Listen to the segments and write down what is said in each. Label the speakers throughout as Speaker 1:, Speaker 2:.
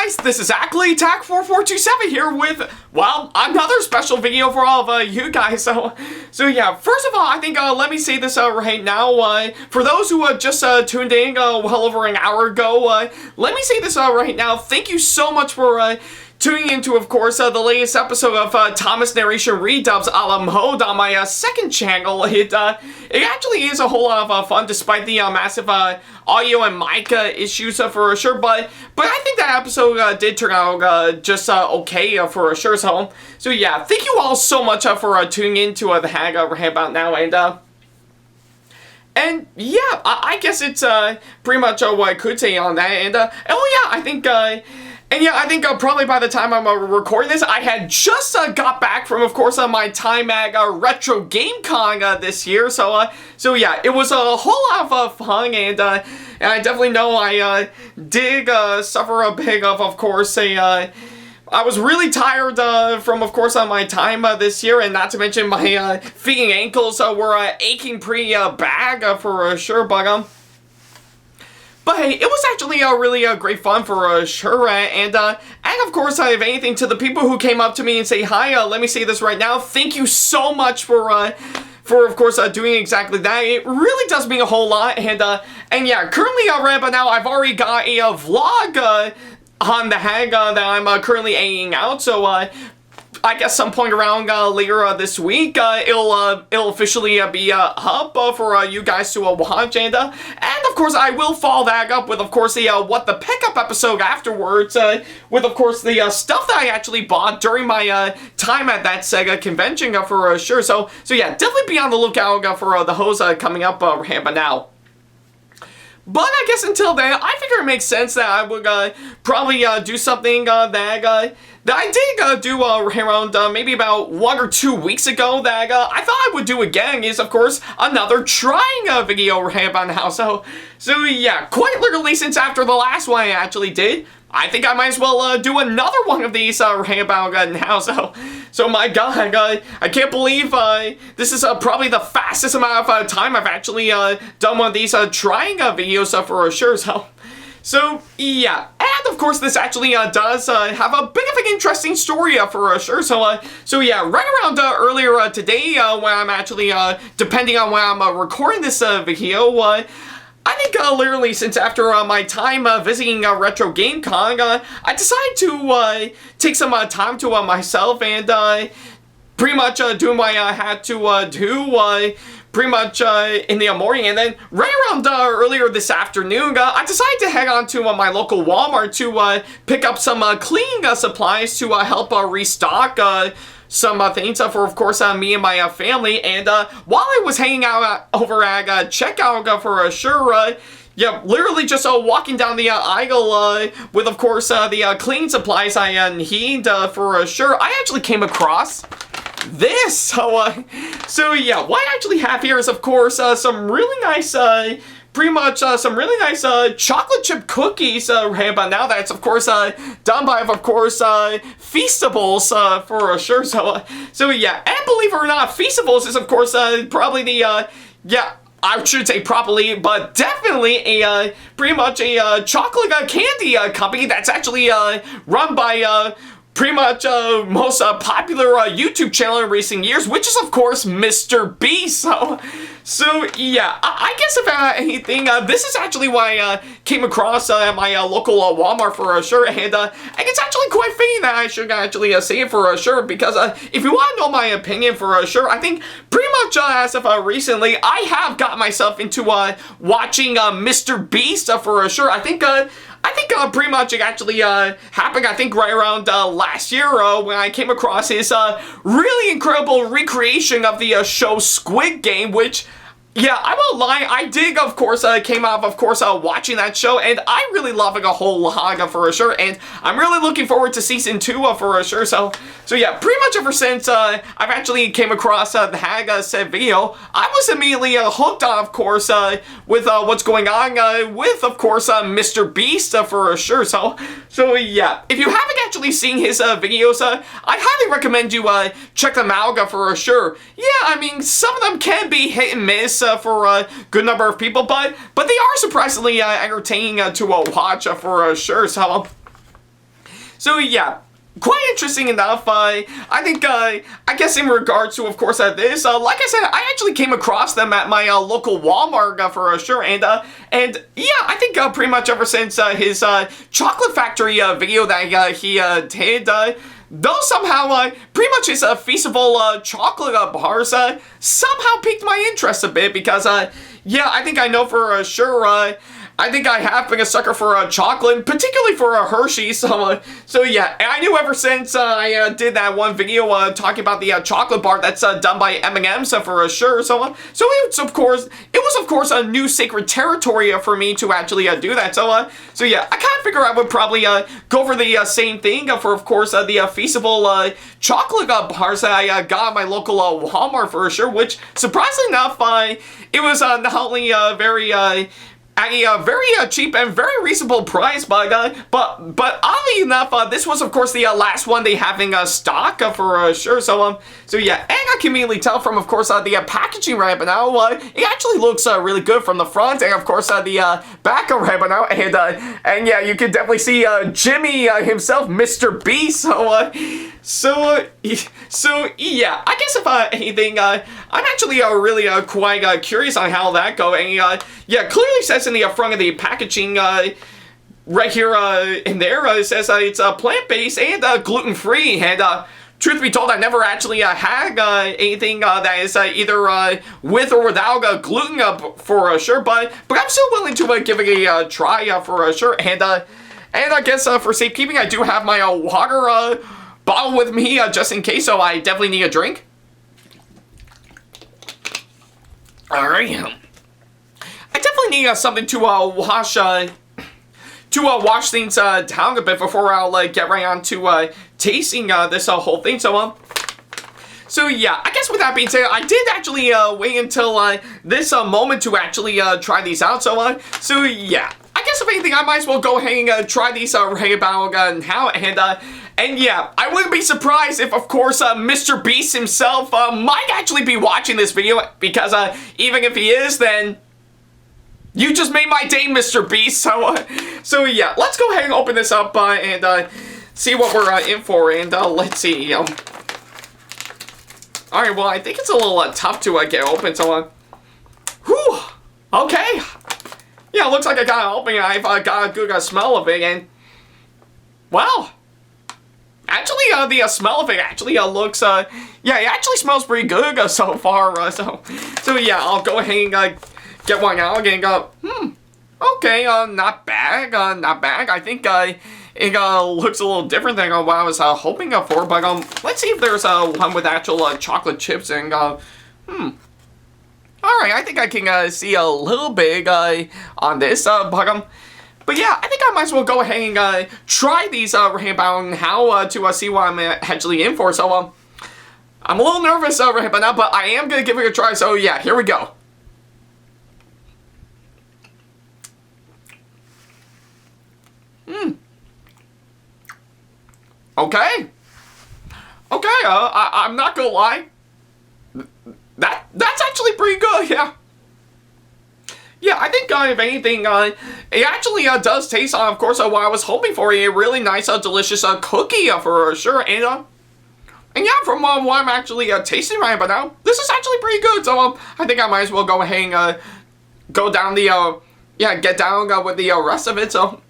Speaker 1: guys, this is Ackleyattack4427 here with, well, another special video for all of you guys. So yeah, first of all, I think, let me say this right now, for those who just tuned in well over an hour ago, let me say this right now. Thank you so much for tuning into, of course, the latest episode of Thomas Narration Redubs a la mode on my second channel. It actually is a whole lot of fun, despite the massive audio and mic issues for sure. But I think that episode did turn out just okay for sure. So yeah, thank you all so much for tuning into the hag right about now. And yeah, I guess it's pretty much what I could say on that. And oh yeah, I think. And yeah, I think probably by the time I'm recording this, I had just got back from, of course, my time at Retro Game Con this year. So yeah, it was a whole lot of fun, and I definitely know I did suffer a bit of course, I was really tired from, of course, my time this year, and not to mention my feet and ankles were aching pretty bad for sure, But hey, it was actually really great fun for sure, and of course, if anything, to the people who came up to me and say hi, let me say this right now, thank you so much for of course, doing exactly that. It really does mean a whole lot, and yeah, currently, right about now, I've already got a vlog on the hag that I'm currently aiming out, so I guess some point around later this week, it'll officially be up for you guys to watch, and of course I will follow that up with, of course, the what the pickup episode afterwards, with, of course, the stuff that I actually bought during my time at that Sega convention for sure. So yeah, definitely be on the lookout for the hose coming up right now. But I guess until then, I figure it makes sense that I would probably do something that I did do around maybe about 1 or 2 weeks ago that I thought I would do again is, of course, another trying video right about now. So yeah, quite literally since after the last one I actually did, I think I might as well do another one of these right about now. So my god, I can't believe this is probably the fastest amount of time I've actually done one of these trying videos for sure. So yeah, and of course this actually does have a bit of an interesting story for sure. So yeah, right around earlier today when I'm actually depending on when I'm recording this video, I think literally since after my time visiting Retro Game Con, I decided to take some time to myself and pretty much do what I had to do pretty much in the morning. And then right around earlier this afternoon, I decided to head on to my local Walmart to pick up some cleaning supplies to help restock some things for, of course, me and my family. And while I was hanging out over at checkout for sure, yeah, literally just walking down the aisle with, of course, the cleaning supplies I need for sure, I actually came across this. So yeah, what I actually have here is, of course, some really nice pretty much some really nice chocolate chip cookies right about now. That's, of course, done by, of course, Feastables for sure. So yeah, and believe it or not, Feastables is, of course, probably the yeah, I should say properly, but definitely a pretty much a chocolate candy company that's actually run by pretty much most popular YouTube channel in recent years, which is, of course, MrBeast. So yeah, I guess if anything, this is actually why I came across at my local Walmart for sure, and it's actually quite fitting that I should actually say it for sure, because if you want to know my opinion for sure, I think pretty much as of recently, I have got myself into watching MrBeast for sure. I think pretty much it actually happened, I think, right around last year when I came across his really incredible recreation of the show Squid Game, which, yeah, I won't lie, I did, of course, came out of, course, watching that show, and I really love it a whole lot for sure, and I'm really looking forward to season 2 for sure. So yeah, pretty much ever since I've actually came across the hag said video, I was immediately hooked on, of course, with what's going on with, of course, MrBeast for sure. So yeah, if you haven't actually seen his videos, I highly recommend you check them out for sure. Yeah, I mean, some of them can be hit and miss for a good number of people, but they are surprisingly entertaining to watch for sure. So yeah, quite interesting enough. I think, I guess in regards to, of course, this, like I said, I actually came across them at my local Walmart for sure, and yeah, I think pretty much ever since his chocolate factory video that he did, though somehow pretty much his Feastable chocolate bars somehow piqued my interest a bit, because yeah, I think I know for sure, I think I have been a sucker for chocolate, particularly for Hershey's. So yeah, I knew ever since I did that one video talking about the chocolate bar that's done by M&M's for sure. So it was of course a new sacred territory for me to actually do that. So yeah, I kind of figure I would probably go for the same thing for, of course, the Feastable chocolate bars that I got at my local Walmart for sure. Which, surprisingly enough, it was not only very at a very cheap and very reasonable price, but oddly enough, this was of course the last one they have in stock for sure. So yeah, and I can immediately tell from, of course, the packaging right now, it actually looks really good from the front, and of course the back right now, and yeah, you can definitely see Jimmy himself, Mr. Beast. So yeah, I guess if anything, I'm actually really quite curious on how that goes. And yeah, clearly says in the front of the packaging right here in there, it says it's plant-based and gluten-free. And truth be told, I never actually had anything that is either with or without gluten for sure, but I'm still willing to give it a try for sure. And I guess for safekeeping, I do have my water bottle with me just in case, so I definitely need a drink. Alright. I definitely need something to wash things down a bit before I'll get right on to tasting this whole thing. So yeah, I guess with that being said, I did actually wait until this moment to actually try these out. So yeah, I guess if anything, I might as well go ahead and try these right about now. And yeah, I wouldn't be surprised if, of course, Mr. Beast himself might actually be watching this video, because even if he is, then you just made my day, Mr. Beast. So yeah, let's go ahead and open this up and see what we're in for. And let's see. All right, well, I think it's a little tough to get open. So, whew, okay. Yeah, it looks like I got it open. I've got a good smell of it, and well. Actually, the smell of it actually looks, yeah, it actually smells pretty good so far, so yeah, I'll go ahead and get one out and go, okay, not bad, not bad. I think it looks a little different than what I was hoping for, but let's see if there's one with actual chocolate chips, and alright, I think I can see a little big on this, but yeah, I think I might as well go ahead and try these right about now to see what I'm actually in for. So I'm a little nervous right about now, but I am going to give it a try. So yeah, here we go. Okay. Okay, I'm not going to lie. That's actually pretty good, yeah. Yeah, I think, if anything, it actually does taste, of course, what I was hoping for, a really nice, delicious cookie for sure. And yeah, from what I'm actually tasting right about now, this is actually pretty good. So I think I might as well go ahead and go down the, yeah, get down with the rest of it. So,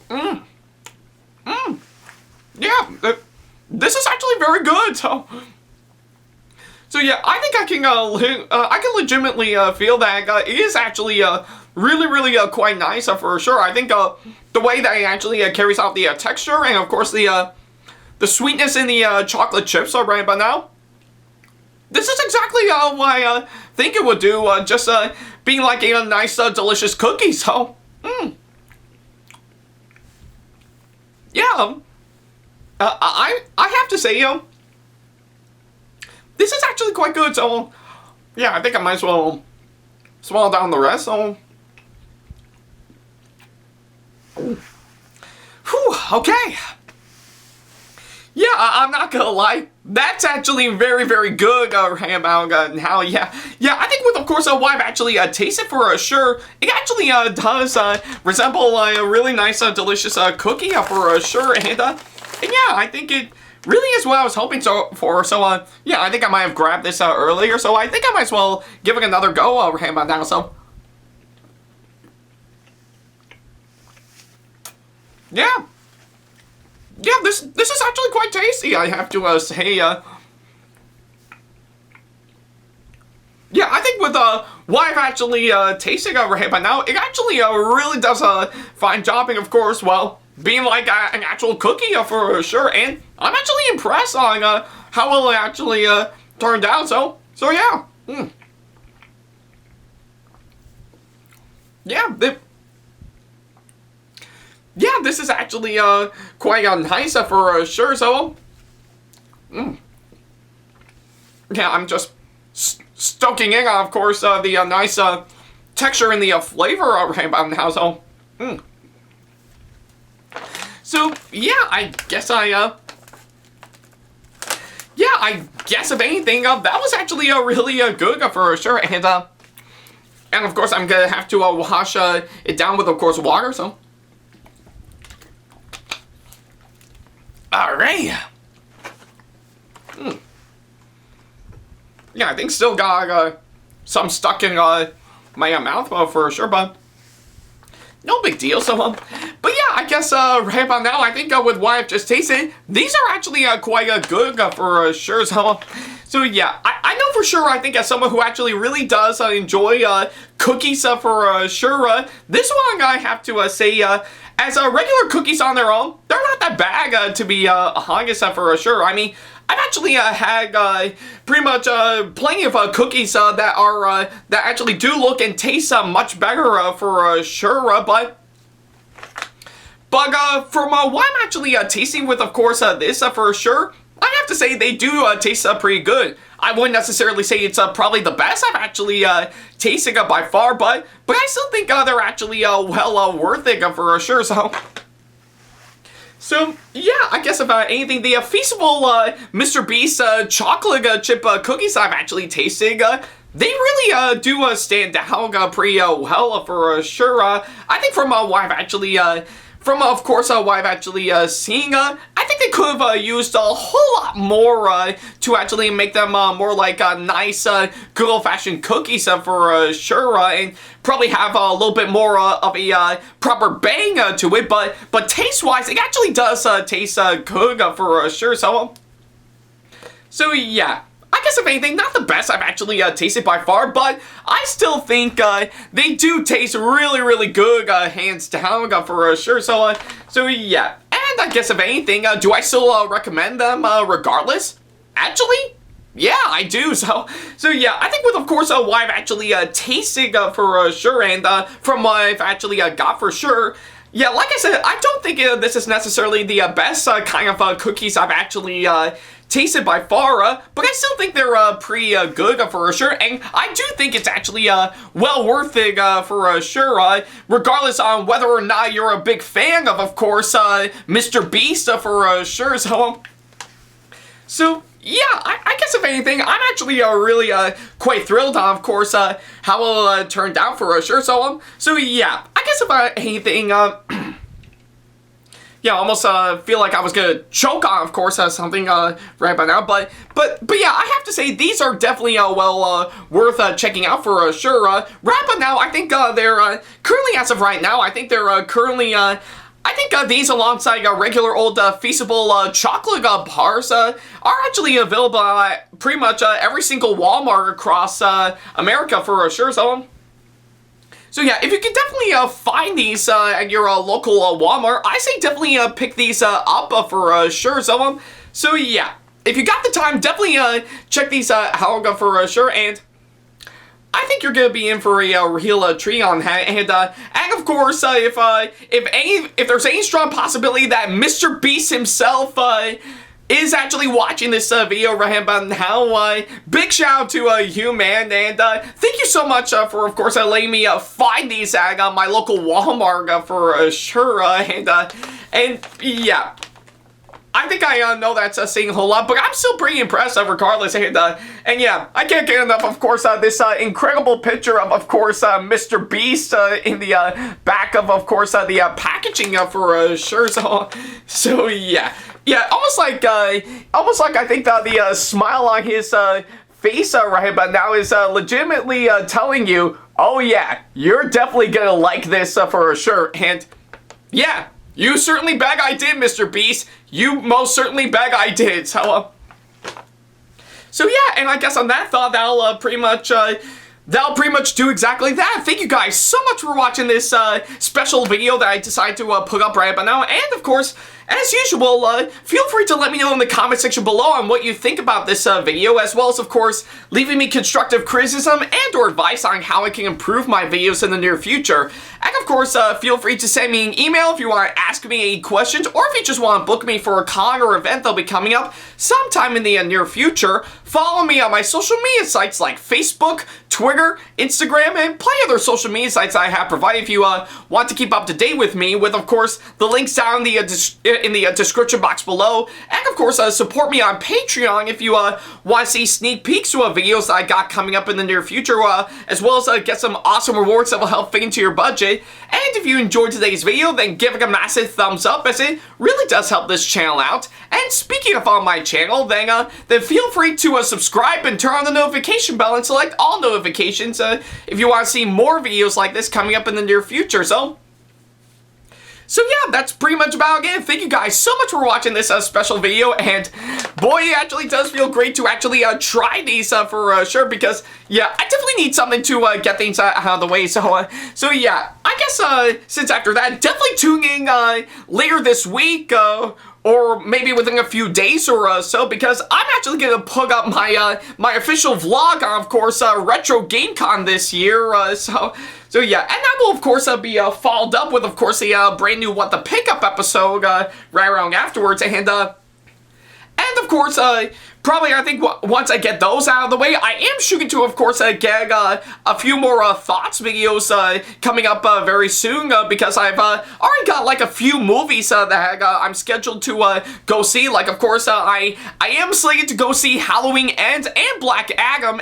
Speaker 1: yeah, this is actually very good. So yeah, I think I can legitimately feel that it is actually really quite nice for sure. I think the way that it actually carries out the texture, and of course the sweetness in the chocolate chips right about now. This is exactly what I think it would do, just being like a nice delicious cookie. So yeah, I have to say, this is actually quite good, so yeah, I think I might as well swallow down the rest. So, whew, okay. Yeah, I'm not gonna lie, that's actually very good right about now. Yeah, I think with course, what I've actually tasted for sure, it actually does resemble a really nice, delicious cookie for sure. And yeah, I think it really is what I was hoping for. So yeah, I think I might have grabbed this earlier. So I think I might as well give it another go right about now. So yeah, this is actually quite tasty. I have to say. Yeah, I think with what I've actually tasted right by now, it actually really does a fine job. And of course, well, being like an actual cookie for sure. And I'm actually impressed on how well it actually turned out. So yeah. Yeah, this is actually quite nice for sure. So yeah, I'm just stoking in, of course, the nice texture and the flavor of Rainbow now. So yeah, I guess if anything, that was actually really good for sure. And of course, I'm gonna have to wash it down with, of course, water. So all right. Yeah, I think still got some stuck in my mouth for sure, but no big deal. So, but yeah, I guess right about now, I think with what I've just tasted, these are actually quite good for sure. So yeah, I know for sure. I think as someone who actually really does enjoy cookies for sure, this one I have to say. As regular cookies on their own, they're not that bad to be honest for sure. I mean, I've actually had pretty much plenty of cookies that are that actually do look and taste much better for sure. But from what I'm actually tasting with, of course, this for sure, I have to say they do taste pretty good. I wouldn't necessarily say it's probably the best I've actually tasted by far, but I still think they're actually well worth it for sure. So yeah, I guess about anything, the Feastable MrBeast chocolate chip cookies I've actually tasted, they really do stand out pretty well for sure. I think from what I've actually of course, what I've actually seen, I think they could have used a whole lot more to actually make them more like nice, good old-fashioned cookies for sure, and probably have a little bit more of a proper bang to it. But taste-wise, it actually does taste good for sure. So yeah. I guess if anything, not the best I've actually tasted by far, but I still think they do taste really, really good, hands down for sure. So yeah, and I guess if anything, do I still recommend them regardless? Actually, yeah, I do. So yeah, I think with, of course, what I've actually tasted for sure, and from what I've actually got for sure. Yeah, like I said, I don't think this is necessarily the best kind of cookies I've actually tasted by far, but I still think they're pretty good for sure, and I do think it's actually well worth it for sure, regardless on whether or not you're a big fan of course, MrBeast for sure. So yeah, I guess if anything, I'm actually really quite thrilled on, of course, how it turned out for sure. So yeah, I guess if anything, yeah, I almost feel like I was gonna choke on, of course, something right by now. But yeah, I have to say these are definitely well worth checking out for sure. Right by now, I think they're currently, as of right now, I think they're currently. I think these, alongside regular old Feastable chocolate bars, are actually available at pretty much every single Walmart across America for sure. So yeah, if you can definitely find these at your local Walmart, I say definitely pick these up for sure. So yeah, if you got the time, definitely check these out for sure. And I think you're gonna be in for a real treat on that. And of course, if there's any strong possibility that MrBeast himself is actually watching this video right about now, big shout out to you, man, and thank you so much for, of course, letting me find these at my local Walmart for sure, and yeah. I think I know that's saying a whole lot, but I'm still pretty impressed regardless. And yeah, I can't get enough, of course, this incredible picture of course, Mr. Beast in the back of course, the packaging for sure. So yeah. Yeah, almost like I think the smile on his face right about now is legitimately telling you, oh yeah, you're definitely gonna like this for sure. And yeah, you certainly bag I did, Mr. Beast. You most certainly bag I did. So yeah, and I guess on that thought, that'll pretty much do exactly that. Thank you guys so much for watching this special video that I decided to put up right about now. And of course, as usual, feel free to let me know in the comment section below on what you think about this video, as well as, of course, leaving me constructive criticism and or advice on how I can improve my videos in the near future. And of course, feel free to send me an email if you want to ask me any questions, or if you just want to book me for a con or event that'll be coming up sometime in the near future. Follow me on my social media sites like Facebook, Twitter, Instagram, and plenty other social media sites I have provided if you want to keep up to date with me, with, of course, the links down in the description box below. And of course, support me on Patreon if you want to see sneak peeks to videos that I got coming up in the near future, as well as get some awesome rewards that will help fit into your budget. And if you enjoyed today's video, then give it a massive thumbs up, as it really does help this channel out. And speaking of on my channel, then feel free to subscribe and turn on the notification bell and select all notifications if you want to see more videos like this coming up in the near future. So yeah, that's pretty much about it. Thank you guys so much for watching this special video, and boy, it actually does feel great to actually try these for sure, because yeah, I definitely need something to get things out of the way. So yeah, I guess since after that, definitely tune in later this week, or maybe within a few days or so, because I'm actually gonna put up my my official vlog on, of course, Retro GameCon this year. So yeah, and that will, of course, be followed up with, of course, a brand new What the Pickup episode right around afterwards. And of course, probably, I think, once I get those out of the way, I am shooting to, of course, get a few more thoughts videos coming up very soon, because I've already got, like, a few movies that I'm scheduled to go see. Like, of course, I am slated to go see Halloween Ends and Black Adam,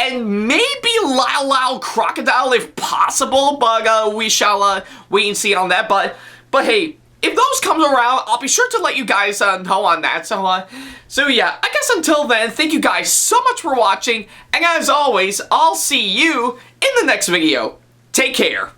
Speaker 1: and maybe Lyle Lyle Crocodile if possible, but we shall wait and see on that. But hey, if those come around, I'll be sure to let you guys know on that. So yeah, I guess until then, thank you guys so much for watching, and as always, I'll see you in the next video. Take care.